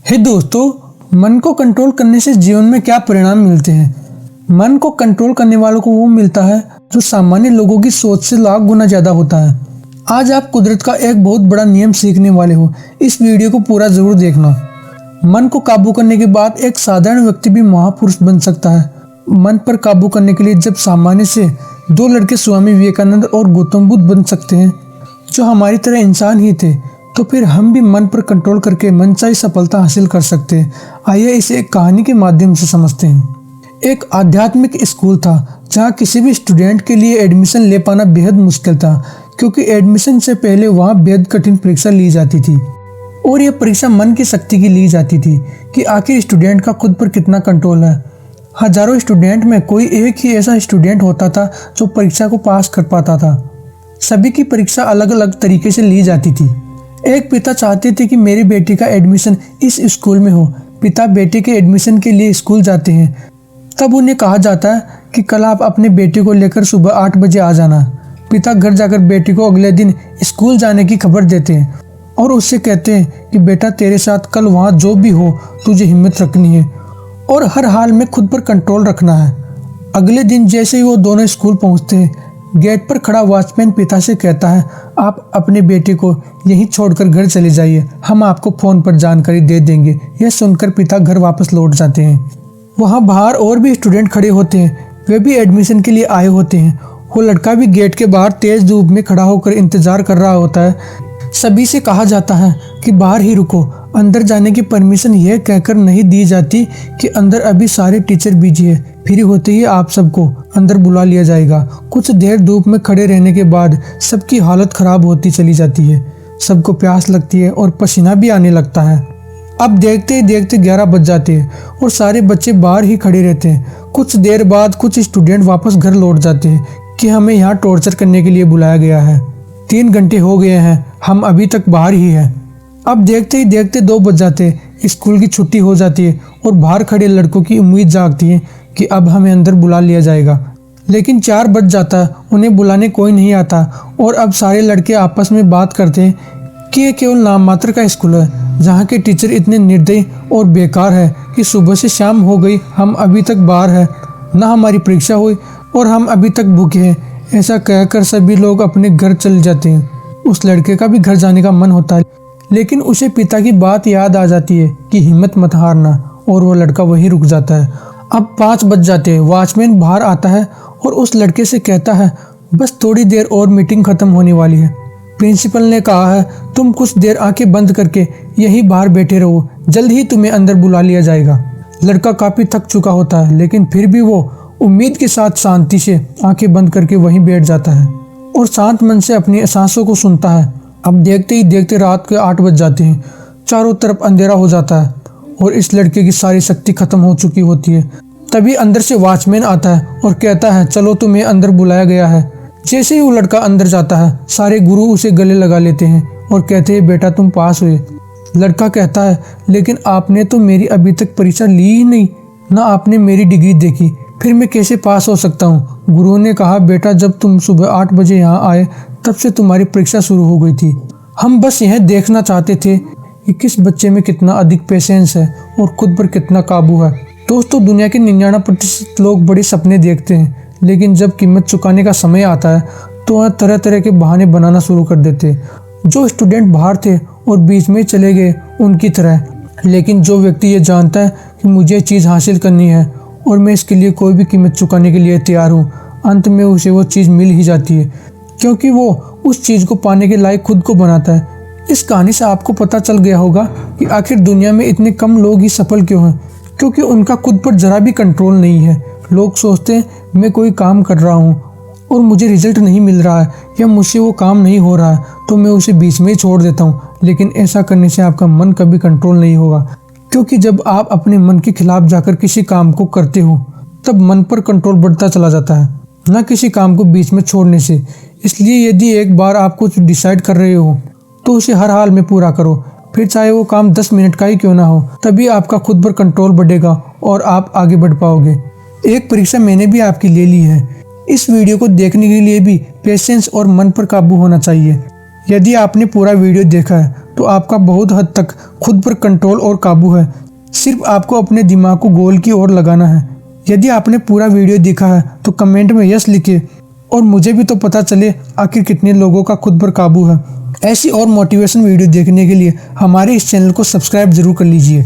हे दोस्तों, मन को कंट्रोल करने से जीवन में क्या परिणाम मिलते हैं। मन को कंट्रोल करने वालों को वो मिलता है जो सामान्य लोगों की सोच से लाख गुना ज्यादा होता है। आज आप कुदरत का एक बहुत बड़ा नियम सीखने वाले हो। इस वीडियो को पूरा जरूर देखना। मन को काबू करने के बाद एक साधारण व्यक्ति भी महापुरुष बन सकता है। मन पर काबू करने के लिए जब सामान्य से दो लड़के स्वामी विवेकानंद और गौतम बुद्ध बन सकते हैं जो हमारी तरह इंसान ही थे, तो फिर हम भी मन पर कंट्रोल करके मनचाही सफलता हासिल कर सकते हैं। आइए इसे एक कहानी के माध्यम से समझते हैं। एक आध्यात्मिक स्कूल था जहाँ किसी भी स्टूडेंट के लिए एडमिशन ले पाना बेहद मुश्किल था, क्योंकि एडमिशन से पहले वहाँ बेहद कठिन परीक्षा ली जाती थी। और यह परीक्षा मन की शक्ति की ली जाती थी कि आखिर स्टूडेंट का खुद पर कितना कंट्रोल है। हजारों स्टूडेंट में कोई एक ही ऐसा स्टूडेंट होता था जो परीक्षा को पास कर पाता था। सभी की परीक्षा अलग अलग तरीके से ली जाती थी। एक पिता चाहते थे कि मेरी बेटी का एडमिशन इस स्कूल में हो। पिता बेटे के एडमिशन के लिए स्कूल जाते हैं। तब उन्हें कहा जाता है कि कल आप अपने बेटे को लेकर सुबह 8 बजे आ जाना। पिता घर जाकर बेटी को अगले दिन स्कूल जाने की खबर देते हैं और उससे कहते हैं कि बेटा, तेरे साथ कल वहाँ जो भी हो तुझे हिम्मत रखनी है और हर हाल में खुद पर कंट्रोल रखना है। अगले दिन जैसे ही वो दोनों स्कूल पहुँचते हैं, गेट पर खड़ा वॉचमैन पिता से कहता है, आप अपने बेटे को यहीं छोड़कर घर चले जाइए, हम आपको फ़ोन पर जानकारी दे देंगे। यह सुनकर पिता घर वापस लौट जाते हैं। वहाँ बाहर और भी स्टूडेंट खड़े होते हैं, वे भी एडमिशन के लिए आए होते हैं। वो लड़का भी गेट के बाहर तेज धूप में खड़ा होकर इंतजार कर रहा होता है। सभी से कहा जाता है कि बाहर ही रुको, अंदर जाने की परमिशन यह कहकर नहीं दी जाती कि अंदर अभी सारे टीचर बिजी है, फ्री होते ही आप सबको अंदर बुला लिया जाएगा। कुछ देर धूप में खड़े रहने के बाद सबकी हालत खराब होती चली जाती है। सबको प्यास लगती है और पसीना भी आने लगता है। अब देखते ही देखते 11 बज जाते हैं और सारे बच्चे बाहर ही खड़े रहते हैं। कुछ देर बाद कुछ स्टूडेंट वापस घर लौट जाते हैं कि हमें यहाँ टॉर्चर करने के लिए बुलाया गया है। 3 घंटे हो गए हैं, हम अभी तक बाहर ही हैं। अब देखते ही देखते 2 बज जाते हैं, स्कूल की छुट्टी हो जाती है और बाहर खड़े लड़कों की उम्मीद जागती है कि अब हमें अंदर बुला लिया जाएगा। लेकिन 4 बज जाता है, उन्हें बुलाने कोई नहीं आता और अब सारे लड़के आपस में बात करते हैं कि ये केवल नाम मात्र का स्कूल है, जहाँ के टीचर इतने निर्दयी और बेकार है कि सुबह से शाम हो गई, हम अभी तक बाहर हैं, ना हमारी परीक्षा हुई और हम अभी तक भूखे हैं। ऐसा कहकर सभी लोग अपने घर चले जाते हैं। उस लड़के का भी घर जाने का मन होता है, लेकिन उसे पिता की बात याद आ जाती है कि हिम्मत मत हारना, और वो लड़का वहीं रुक जाता है। अब 5 बज जाते हैं, वॉचमैन बाहर आता है और उस लड़के से कहता है, बस थोड़ी देर और मीटिंग खत्म होने वाली है। प्रिंसिपल ने कहा है तुम कुछ देर आंखें बंद करके यहीं बाहर बैठे रहो, जल्द ही तुम्हें अंदर बुला लिया जाएगा। लड़का काफी थक चुका होता है, लेकिन फिर भी वो उम्मीद के साथ शांति से आंखें बंद करके वहीं बैठ जाता है और शांत मन से अपनी सांसों को सुनता है। अब देखते ही देखते रात के 8 बज जाते हैं, चारों तरफ अंधेरा हो जाता है और इस लड़के की सारी शक्ति खत्म हो चुकी होती है। तभी अंदर से वॉचमैन आता है और कहता है, चलो तुम्हें अंदर बुलाया गया है। जैसे ही वो लड़का अंदर जाता है, सारे गुरु उसे गले लगा लेते हैं और कहते हैं, बेटा तुम पास हुए। लड़का कहता है, लेकिन आपने तो मेरी अभी तक परीक्षा ली ही नहीं, ना आपने मेरी डिग्री देखी, फिर मैं कैसे पास हो सकता हूँ। गुरुओं ने कहा, बेटा जब तुम सुबह 8 बजे यहाँ आए तब से तुम्हारी परीक्षा शुरू हो गई थी। हम बस यह देखना चाहते थे कि किस बच्चे में कितना अधिक पेशेंस है और खुद पर कितना काबू है। दोस्तों, दुनिया के 99% लोग बड़े सपने देखते हैं, लेकिन जब कीमत चुकाने का समय आता है तो वह तरह तरह के बहाने बनाना शुरू कर देते हैं। जो स्टूडेंट बाहर थे और बीच में चले गए उनकी तरह, लेकिन जो व्यक्ति ये जानता है कि मुझे चीज़ हासिल करनी है और मैं इसके लिए कोई भी कीमत चुकाने के लिए तैयार हूँ, अंत में उसे वो चीज़ मिल ही जाती है, क्योंकि वो उस चीज़ को पाने के लायक खुद को बनाता है। इस कहानी से आपको पता चल गया होगा कि आखिर दुनिया में इतने कम लोग ही सफल क्यों हैं, क्योंकि उनका खुद पर जरा भी कंट्रोल नहीं है। लोग सोचते हैं मैं कोई काम कर रहा हूँ और मुझे रिजल्ट नहीं मिल रहा है या मुझसे वो काम नहीं हो रहा है तो मैं उसे बीच में ही छोड़ देता हूँ। लेकिन ऐसा करने से आपका मन कभी कंट्रोल नहीं होगा, क्योंकि जब आप अपने मन के खिलाफ जाकर किसी काम को करते हो तब मन पर कंट्रोल बढ़ता चला जाता है, ना किसी काम को बीच में छोड़ने से। इसलिए यदि एक बार आप कुछ डिसाइड कर रहे हो तो उसे हर हाल में पूरा करो, फिर चाहे वो काम 10 मिनट का ही क्यों ना हो। तभी आपका खुद पर कंट्रोल बढ़ेगा और आप आगे बढ़ पाओगे। एक परीक्षा मैंने भी आपकी ले ली है। इस वीडियो को देखने के लिए भी पेशेंस और मन पर काबू होना चाहिए। यदि आपने पूरा वीडियो देखा है तो आपका बहुत हद तक खुद पर कंट्रोल और काबू है। सिर्फ आपको अपने दिमाग को गोल की ओर लगाना है। यदि आपने पूरा वीडियो देखा है तो कमेंट में यस लिखिए और मुझे भी तो पता चले आखिर कितने लोगों का खुद पर काबू है। ऐसी और मोटिवेशन वीडियो देखने के लिए हमारे इस चैनल को सब्सक्राइब जरूर कर लीजिए।